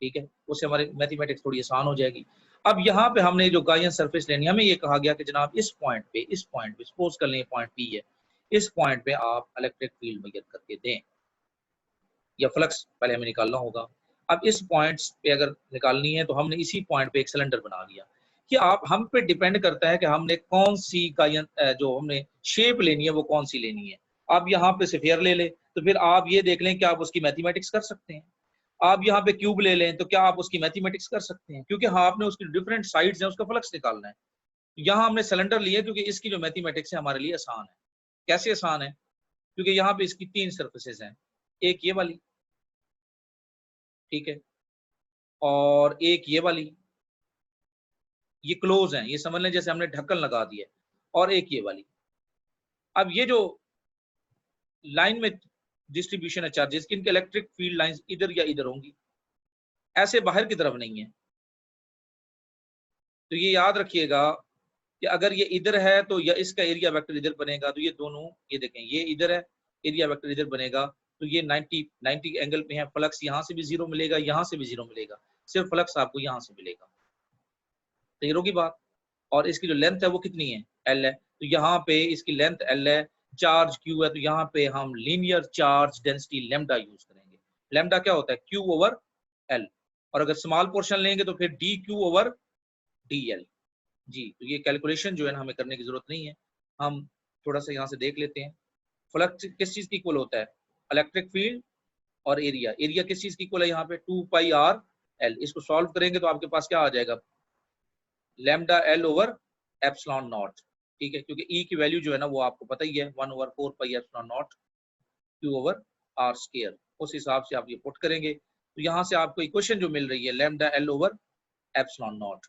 ठीक है। उससे हमारे मैथमेटिक्स थोड़ी आसान हो जाएगी। अब यहाँ पे हमने जो गायन सरफेस लेनी है, हमें ये कहा गया कि जनाब इस पॉइंट पे सपोज कर लें पॉइंट पी है, इस पॉइंट पे आप इलेक्ट्रिक फील्ड मेजर करके दें, या फ्लक्स पहले हमें निकालना होगा। अब इस पॉइंट पे अगर निकालनी है तो हमने इसी पॉइंट पे एक सिलेंडर बना लिया। कि आप हम पे डिपेंड करता है कि हमने कौन सी गायन जो हमने शेप लेनी है वो कौन सी लेनी है। आप यहाँ पे स्फीयर ले लें तो फिर आप ये देख लें कि आप उसकी मैथमेटिक्स कर सकते हैं। आप यहाँ पे क्यूब ले लें तो क्या आप उसकी मैथमेटिक्स कर सकते हैं, क्योंकि हाँ आपने उसकी डिफरेंट साइड्स हैं, उसका फ्लक्स निकालना है। यहाँ हमने सिलेंडर लिया क्योंकि इसकी जो मैथमेटिक्स है हमारे लिए आसान है। कैसे आसान है? क्योंकि यहाँ पे इसकी 3 सर्फेसेस हैं, एक ये वाली, ठीक है, और एक ये वाली, ये क्लोज है, ये समझ लें जैसे हमने ढक्कन लगा दिया, और एक ये वाली। अब ये जो लाइन में डिस्ट्रीब्यूशन है चार्जेस की, इनके इलेक्ट्रिक फील्ड लाइंस इधर या इधर होंगी, ऐसे बाहर की तरफ नहीं है। तो ये याद रखिएगा कि अगर ये इधर है तो या इसका एरिया वेक्टर इधर बनेगा, तो ये दोनों, ये देखें ये इधर है, एरिया वेक्टर इधर बनेगा, तो ये 90 एंगल पे है। फ्लक्स यहाँ से भी 0 मिलेगा, यहाँ से भी 0 मिलेगा, सिर्फ फ्लक्स आपको यहाँ से मिलेगा। क्लियर होगी बात? और इसकी जो लेंथ है वो कितनी है? एल है। तो यहाँ पे इसकी लेंथ एल है, चार्ज क्यू है, तो यहाँ पे हम linear charge density lambda use करेंगे। लेमडा क्या होता है? Q over L. और अगर स्मॉल पोर्शन लेंगे तो फिर D Q over D L. जी, तो ये कैलकुलेशन जो है ना हमें करने की जरूरत नहीं है। हम थोड़ा सा यहाँ से देख लेते हैं। फ्लक्स किस चीज की इक्वल होता है? इलेक्ट्रिक फील्ड और एरिया। एरिया किस चीज की इक्वल है? यहाँ पे 2 पाई आर एल। इसको सॉल्व करेंगे तो आपके पास क्या आ जाएगा? Lambda L over epsilon naught, ठीक है, क्योंकि ई की वैल्यू जो है ना वो आपको पता ही है, 1/4 pi epsilon not Q over are square. उस हिसाब से आप ये पुट करेंगे तो यहाँ से आपको इक्वेशन जो मिल रही है lambda L over epsilon naught,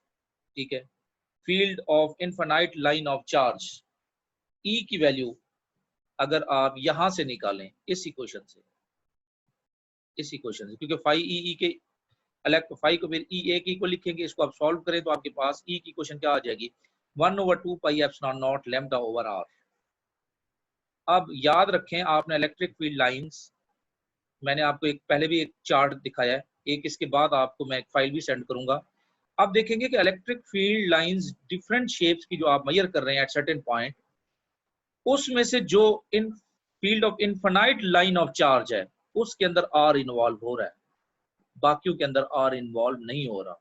ठीक है। Field of infinite line of charge, E की वैल्यू अगर आप यहां से निकालें इस इक्वेशन से, क्योंकि फाई ई के अलग फाई को फिर ई ए की को लिखेंगे, इसको आप सॉल्व करें तो आपके पास ई की इक्वेशन क्या आ जाएगी? 1/2 pi epsilon naught lambda over R. अब याद रखें आपने इलेक्ट्रिक फील्ड लाइंस, मैंने आपको एक पहले भी एक चार्ट दिखाया है, एक इसके बाद आपको मैं एक फाइल भी सेंड करूंगा। अब देखेंगे कि electric field lines different shapes की जो आप मेजर कर रहे हैं एट सर्टेन पॉइंट, उसमें से जो इन field of infinite line of charge है उसके अंदर आर इन्वॉल्व हो रहा है, बाकियों के अंदर आर इन्वॉल्व नहीं हो रहा।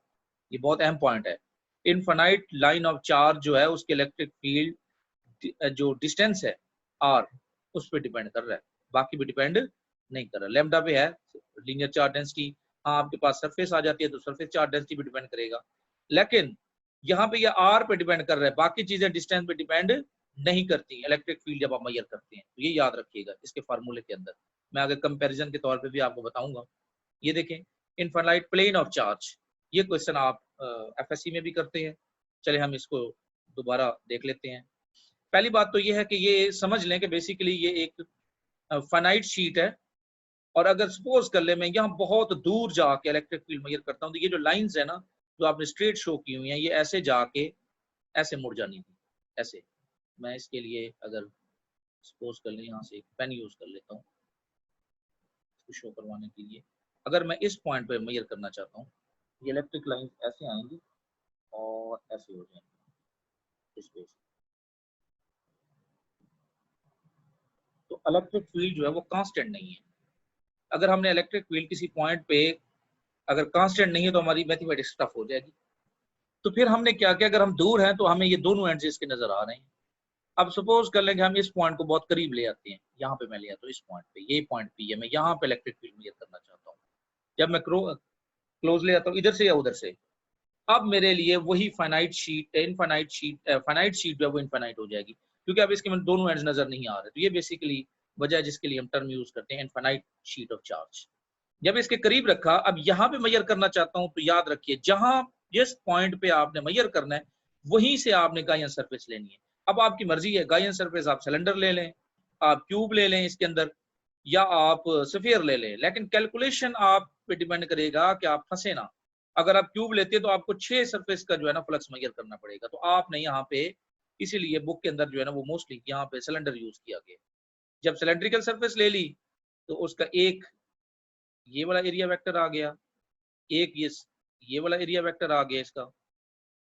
ये बहुत अहम पॉइंट है। इनफाइनाइट लाइन ऑफ चार्ज जो है उसके इलेक्ट्रिक फील्ड जो डिस्टेंस है आर, उस पर डिपेंड कर रहा है, बाकी भी डिपेंड नहीं कर रहा। लैम्डा पे है लीनियर चार्ज डेंसिटी, हाँ आपके पास सरफेस आ जाती है तो सरफेस चार्ज डेंसिटी भी डिपेंड करेगा, लेकिन यहाँ पे ये आर पे डिपेंड कर रहा है, बाकी चीजें डिस्टेंस पे डिपेंड नहीं करती इलेक्ट्रिक फील्ड जब आप मेजर करते हैं। तो ये याद रखिएगा इसके फार्मूले के अंदर, मैं आगे कंपैरिजन के तौर पे भी आपको बताऊंगा। ये देखें इनफाइनाइट प्लेन ऑफ चार्ज, ये क्वेश्चन आप एफएससी में भी करते हैं। चले हम इसको दोबारा देख लेते हैं। पहली बात तो ये है कि ये समझ लें कि बेसिकली ये एक फाइनाइट शीट है, और अगर सपोज कर ले मैं यहाँ बहुत दूर जाके इलेक्ट्रिक फील्ड मेजर करता हूँ तो ये जो लाइंस है ना जो आपने स्ट्रेट शो की हुई हैं, ये ऐसे जाके ऐसे मुड़ जानी थी, ऐसे। मैं इसके लिए अगर सपोज कर लें यहाँ से एक पेन यूज कर लेता हूँ इसको शो करवाने के लिए। अगर मैं इस पॉइंट पे मेजर करना चाहता हूँ, ये इलेक्ट्रिक लाइन ऐसे आएंगी और ऐसे हो जाएंगी इस बेस। तो इलेक्ट्रिक फील्ड जो है वो कांस्टेंट नहीं है। अगर हमने इलेक्ट्रिक फील्ड किसी पॉइंट पे अगर कांस्टेंट नहीं है तो हमारी मैथमेटिक्स टफ हो जाएगी। तो फिर हमने क्या किया, अगर हम दूर हैं तो हमें ये दोनों एंड्स इसके नजर आ रहे हैं, अब सपोज कर लेंगे हम इस पॉइंट को बहुत करीब ले आते हैं, यहाँ पे मैं ले आता हूँ इस पॉइंट पे, ये पॉइंट पी है, मैं यहाँ पे इलेक्ट्रिक फील्ड मेजर करना चाहता हूँ। जब मैं क्लोज ले आता हूँ इधर से या उधर से, अब मेरे लिए वही फाइनाइट शीट जो है वो इनफाइनाइट हो जाएगी, क्योंकि अब इसके दोनों एंड्स नजर नहीं आ रहे। तो ये बेसिकली वजह है जिसके लिए हम टर्म यूज करते हैं इनफाइनाइट शीट ऑफ चार्ज। जब इसके करीब रखा, अब यहाँ पे मेजर करना चाहता हूँ, तो याद रखिए जहां जिस पॉइंट पे आपने मेजर करना है वहीं से आपने गायन सरफेस लेनी है। अब आपकी मर्जी है, गायन सरफेस आप सिलेंडर ले लें, आप क्यूब ले लें इसके अंदर, या आप स्फीयर ले लें, लेकिन कैलकुलेशन आप पे डिपेंड करेगा कि आप फंसे ना। अगर आप क्यूब लेते हैं तो आपको 6 सरफेस का जो है ना फ्लक्स मेजर करना पड़ेगा, तो आपने यहाँ पे इसीलिए बुक के अंदर जो है ना वो मोस्टली यहाँ पे सिलेंडर यूज किया गया। जब सिलेंड्रिकल सरफेस ले ली तो उसका एक ये वाला एरिया वेक्टर आ गया, एक ये वाला एरिया वेक्टर आ गया इसका,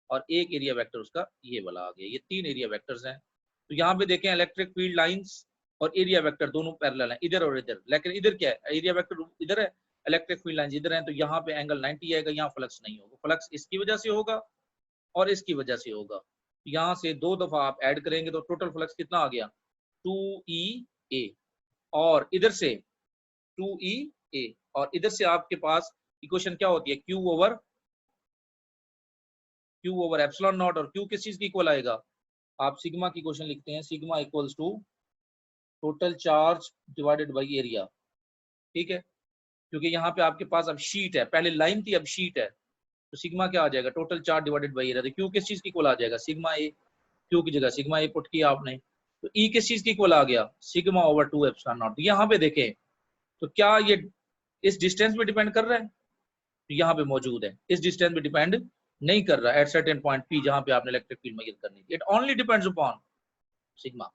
और एक एरिया वेक्टर उसका ये वाला आ गया। ये 3 एरिया वेक्टर्स हैं। तो यहाँ पे देखें इलेक्ट्रिक फील्ड लाइंस और एरिया वेक्टर दोनों पैरेलल हैं, इधर और इधर, लेकिन इधर क्या है, एरिया वेक्टर इधर है, इलेक्ट्रिक फील्ड लाइंस इधर हैं, तो यहाँ पे एंगल 90 आएगा, यहाँ फ्लक्स नहीं होगा। फ्लक्स इसकी वजह से होगा और इसकी वजह से होगा। यहाँ से 2 दफा आप ऐड करेंगे तो टोटल फ्लक्स कितना आ गया, 2E और इधर से 2E और इधर से आपके पास इक्वेशन क्या होती है, क्यू ओवर एप्सिलॉन नॉट, और क्यू किस चीज की इक्वल आएगा, आप सिग्मा की इक्वेशन लिखते हैं, sigma equals to total charge divided by area. ठीक है, क्योंकि यहाँ पे आपके पास अब शीट है, पहले लाइन थी अब शीट है, तो सिग्मा क्या आ जाएगा, total charge divided by area. तो क्यू किस चीज की इक्वल आ जाएगा, सिग्मा ए, क्यू की जगह सिग्मा ए पुट किया आपने, तो ई किस चीज की इक्वल आ गया, सिग्मा ओवर 2 एप्सिलॉन नॉट। यहाँ पे देखें तो क्या ये इस डिस्टेंस पे डिपेंड कर रहा है, तो यहाँ पे मौजूद है, इस डिस्टेंस पे डिपेंड नहीं कर रहा, एट सर्टेन पॉइंट पी जहां पे आपने इलेक्ट्रिक फील्ड मेजर करनी है, it only depends upon sigma.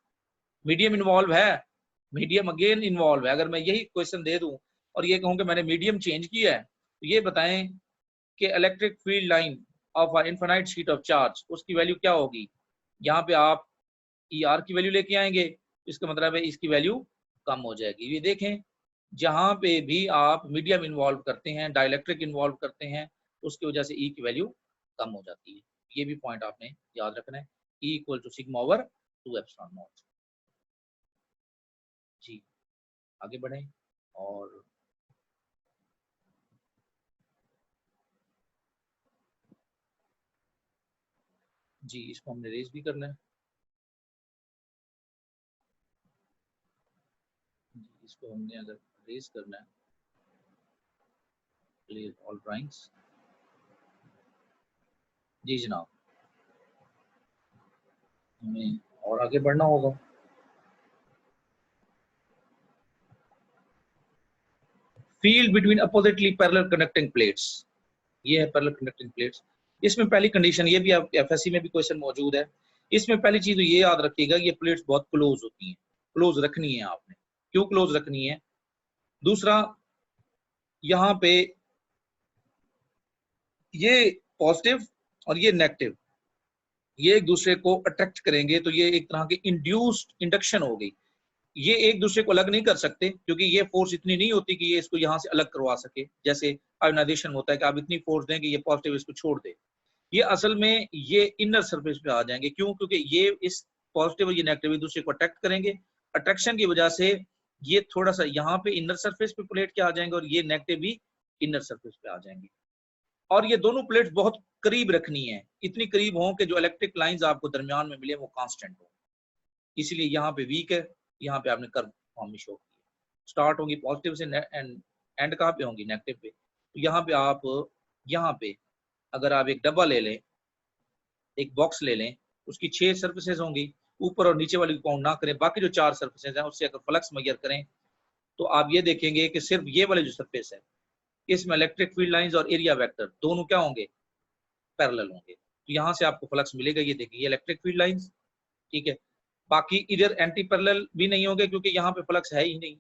Medium involve है, मीडियम अगेन इन्वॉल्व है। अगर मैं यही क्वेश्चन दे दूं और ये कहूं कि मैंने मीडियम चेंज किया है, तो ये बताएं कि electric field line of infinite sheet of charge उसकी वैल्यू क्या होगी। यहाँ पे आप ई आर की वैल्यू लेके आएंगे, इसका मतलब है इसकी वैल्यू कम हो जाएगी। ये देखें जहां पे भी आप मीडियम इन्वॉल्व करते हैं, डाइलेक्ट्रिक इन्वॉल्व करते हैं, तो उसकी वजह से ई की वैल्यू कम हो जाती है। ये भी पॉइंट आपने याद रखना है, E equal to sigma over 2 epsilon naught. जी आगे बढ़ें, और जी इसको हमने रेज भी करना है, इसको हमने अगर रेज करना है, क्लियर ऑल ड्राइंग्स। जी जनाब, हमें और आगे बढ़ना होगा। Field between oppositely parallel connecting plates, ये है पैरेलल कनेक्टिंग प्लेट्स। इसमें पहली कंडीशन ये भी आप एफएससी में भी क्वेश्चन मौजूद है, इसमें पहली चीज तो ये याद रखिएगा ये प्लेट्स बहुत क्लोज होती हैं, क्लोज रखनी है आपने। क्यों क्लोज रखनी है, दूसरा यहाँ पे ये पॉजिटिव और ये नेगेटिव ये एक दूसरे को अट्रैक्ट करेंगे, तो ये एक तरह की इंड्यूस्ड इंडक्शन हो गई। ये एक दूसरे को अलग नहीं कर सकते, क्योंकि ये फोर्स इतनी नहीं होती कि ये इसको यहाँ से अलग करवा सके, जैसे आयोनाइजेशन होता है कि आप इतनी फोर्स दें कि ये पॉजिटिव इसको छोड़ दे। ये असल में ये इनर सरफेस पे आ जाएंगे, क्यों, क्योंकि ये इस पॉजिटिव और ये नेगेटिव एक दूसरे को अट्रैक्ट करेंगे, अट्रैक्शन की वजह से ये थोड़ा सा यहाँ पे इनर सरफेस पे प्लेट के आ जाएंगे और ये नेगेटिव भी इनर सरफेस पे आ जाएंगे। और ये दोनों प्लेट्स बहुत करीब रखनी है, इतनी करीब हो कि जो इलेक्ट्रिक लाइंस आपको दरमियान में मिले वो कांस्टेंट हो, इसलिए यहाँ पे वीक है, यहाँ पे आपने कर्व फॉर्म में शो किया। स्टार्ट होंगी पॉजिटिव से एंड एंड कहाँ पे होंगी, नेगेटिव पे। तो यहाँ पे आप यहाँ पे अगर आप एक डब्बा ले लें, एक बॉक्स ले लें, उसकी 6 सर्फेसेज होंगी, ऊपर और नीचे वाली काउंट ना करें, बाकी जो 4 सर्फेसेज हैं उससे अगर फ्लक्स मेजर करें तो आप ये देखेंगे कि सिर्फ ये वाले जो सरफेस है इसमें इलेक्ट्रिक फील्ड लाइंस और एरिया वेक्टर दोनों क्या होंगे, पैरेलल होंगे। तो यहाँ से आपको फ्लक्स मिलेगा, ये देखिए इलेक्ट्रिक फील्ड लाइंस, ठीक है। बाकी इधर एंटी पैरेलल भी नहीं होंगे क्योंकि यहाँ पे फ्लक्स है ही नहीं,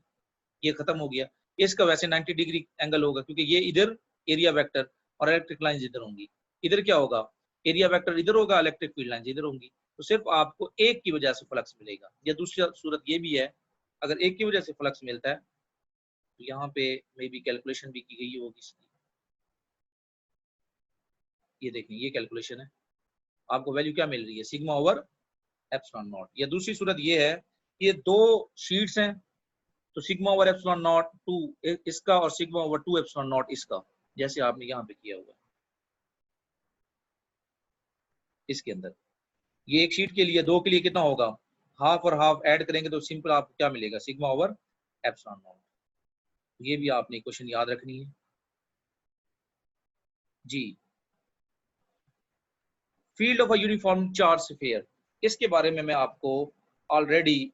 ये खत्म हो गया। इसका वैसे 90 डिग्री एंगल होगा क्योंकि ये इधर एरिया वेक्टर और इलेक्ट्रिक लाइंस इधर होंगी। इधर क्या होगा, एरिया वेक्टर इधर होगा, इलेक्ट्रिक फील्ड लाइंस इधर होंगी। तो सिर्फ आपको एक की वजह से फ्लक्स मिलेगा। या दूसरी सूरत ये भी है, अगर एक की वजह से फ्लक्स मिलता है तो यहाँ पे मे बी कैलकुलेशन भी की गई होगी इसकी। ये देखें ये कैलकुलेशन है, आपको वैल्यू क्या मिल रही है, सिग्मा ओवर एप्सिलॉन नॉट। या दूसरी सूरत ये है कि ये दो शीट्स हैं, तो सिग्मा ओवर एप्सिलॉन नॉट 2 इसका और सिग्मा ओवर 2 एप्सिलॉन नॉट इसका, जैसे आपने यहाँ पे किया हुआ है इसके अंदर। ये एक शीट के लिए, दो के लिए कितना होगा, हाफ और हाफ ऐड करेंगे तो सिंपल आपको क्या मिलेगा, सिग्मा ओवर एप्सिलॉन नॉट। ये भी आपने क्वेश्चन याद रखनी है जी। Field of a uniform charge sphere, इसके बारे में मैं आपको ऑलरेडी,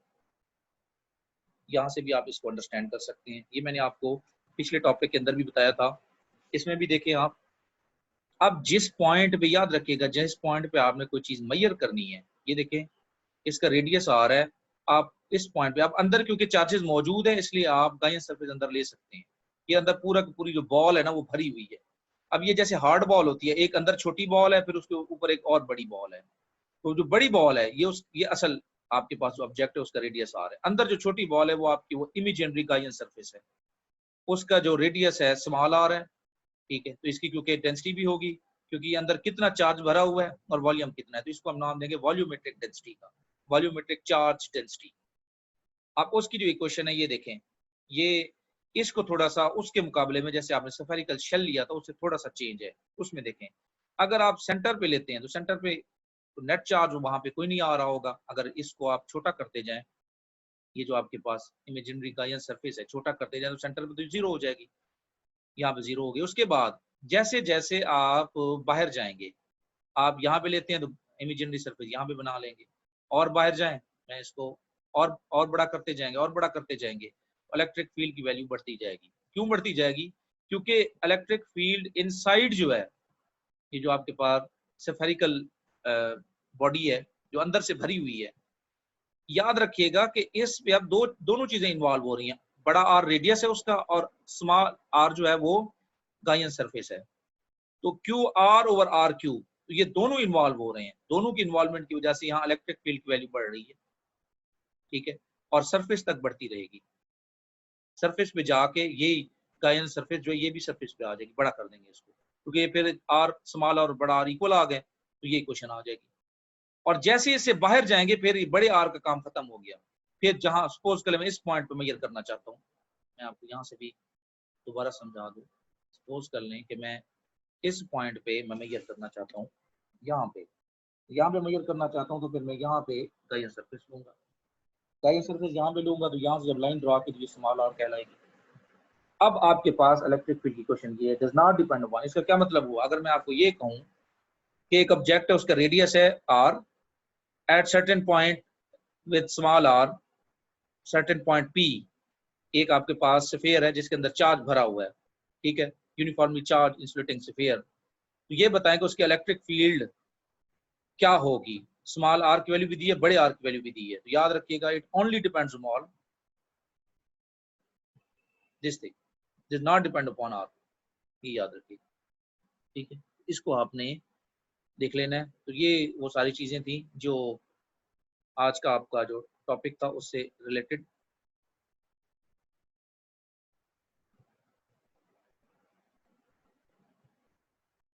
यहाँ से भी आप इसको अंडरस्टैंड कर सकते हैं, ये मैंने आपको पिछले टॉपिक के अंदर भी बताया था। इसमें भी देखें आप, अब जिस पॉइंट पे, याद रखिएगा, जिस पॉइंट पे आपने कोई चीज मेजर करनी है, ये देखें इसका रेडियस आर है, आप इस पॉइंट पे, आप अंदर क्योंकि चार्जेस मौजूद है इसलिए आप गायन सरफेस अंदर ले सकते हैं। ये अंदर पूरा की पूरी जो बॉल है ना वो भरी हुई है। अब ये जैसे हार्ड बॉल होती है, एक अंदर छोटी बॉल है, फिर उसके ऊपर एक और बड़ी बॉल है। तो जो बड़ी बॉल है ये असल आपके पास जो ऑब्जेक्ट है उसका रेडियस आर है। अंदर जो छोटी बॉल है वो आपकी वो इमेजिनरी गायन सरफेस है, उसका जो रेडियस है स्मॉल आर है। ठीक है, तो इसकी क्योंकि डेंसिटी भी होगी, क्योंकि ये अंदर कितना चार्ज भरा हुआ है और वॉल्यूम कितना है, तो इसको हम नाम देंगे वॉल्यूमेट्रिक डेंसिटी का, वॉल्यूमेट्रिक चार्ज डेंसिटी। आप उसकी जो इक्वेशन है ये देखें, ये इसको थोड़ा सा उसके मुकाबले में, जैसे आपने स्फेरिकल शेल लिया था उससे थोड़ा सा चेंज है। उसमें देखें, अगर आप सेंटर पे लेते हैं तो सेंटर पे तो नेट चार्ज वहां पे कोई नहीं आ रहा होगा। अगर इसको आप छोटा करते जाएं, ये जो आपके पास इमेजिनरी गायन सरफेस है, छोटा करते जाएं तो सेंटर पे तो जीरो हो जाएगी, यहाँ पे जीरो हो गई। उसके बाद जैसे जैसे आप बाहर जाएंगे, आप यहाँ पे लेते हैं तो इमेजिनरी सरफेस यहाँ पे बना लेंगे, और बाहर जाएं, मैं इसको और बड़ा करते जाएंगे और बड़ा करते जाएंगे, इलेक्ट्रिक फील्ड की वैल्यू बढ़ती जाएगी। क्यों बढ़ती जाएगी, क्योंकि इलेक्ट्रिक फील्ड इनसाइड जो है, ये जो आपके पास स्फेरिकल बॉडी है जो अंदर से भरी हुई है, याद रखिएगा कि इस पे अब दोनों चीजें इन्वॉल्व हो रही हैं। बड़ा आर रेडियस है उसका और स्मॉल आर जो है वो गायन सरफेस है। तो Q R over R Q, तो ये दोनों इन्वॉल्व हो रहे हैं, दोनों की इन्वॉल्वमेंट की वजह से यहाँ इलेक्ट्रिक फील्ड की वैल्यू बढ़ रही है। ठीक है, और सरफेस तक बढ़ती रहेगी, सरफेस पे जाके ये गायन सरफेस जो है ये भी सरफेस पे आ जाएगी, बड़ा कर देंगे इसको, क्योंकि ये फिर आर स्मॉल और बड़ा आर इक्वल आ गए, तो ये क्वेश्चन आ जाएगी। और जैसे इससे बाहर जाएंगे फिर ये बड़े आर का काम खत्म हो गया। फिर जहां सपोज कर मैं इस पॉइंट पे मेजर करना चाहता हूँ, मैं आपको यहाँ से भी दोबारा समझा दूं। सपोज कर लें कि मैं इस पॉइंट पे मैं मेजर करना चाहता हूँ, यहाँ पे मेजर करना चाहता हूँ, तो फिर मैं यहाँ पे गायन सरफेस लूंगा, गायन सरफेस यहाँ पे लूंगा, तो यहाँ से जब लाइन ड्रा की तो ये स्मॉल आर कहलाएगी। अब आपके पास इलेक्ट्रिक फील्ड की क्वेश्चन ये है, डज नॉट डिपेंड अपॉन, इसका क्या मतलब हुआ, अगर मैं आपको ये कहूँ कि एक ऑब्जेक्ट है उसका रेडियस है R, at certain point with small R, certain point P, एक आपके पास स्फीयर है जिसके अंदर चार्ज भरा हुआ है, ठीक है, यूनिफॉर्मली चार्ज इंसुलेटिंग स्फीयर, तो ये बताएं कि उसकी इलेक्ट्रिक फील्ड क्या होगी। स्मॉल आर की वैल्यू भी दी है, बड़े आर की वैल्यू भी दी है, तो याद रखिएगा it only depends on this thing, does not depend upon R, ये याद रखिएगा। ठीक है, इसको आपने देख लेना है। तो ये वो सारी चीजें थी जो आज का आपका जो टॉपिक था उससे रिलेटेड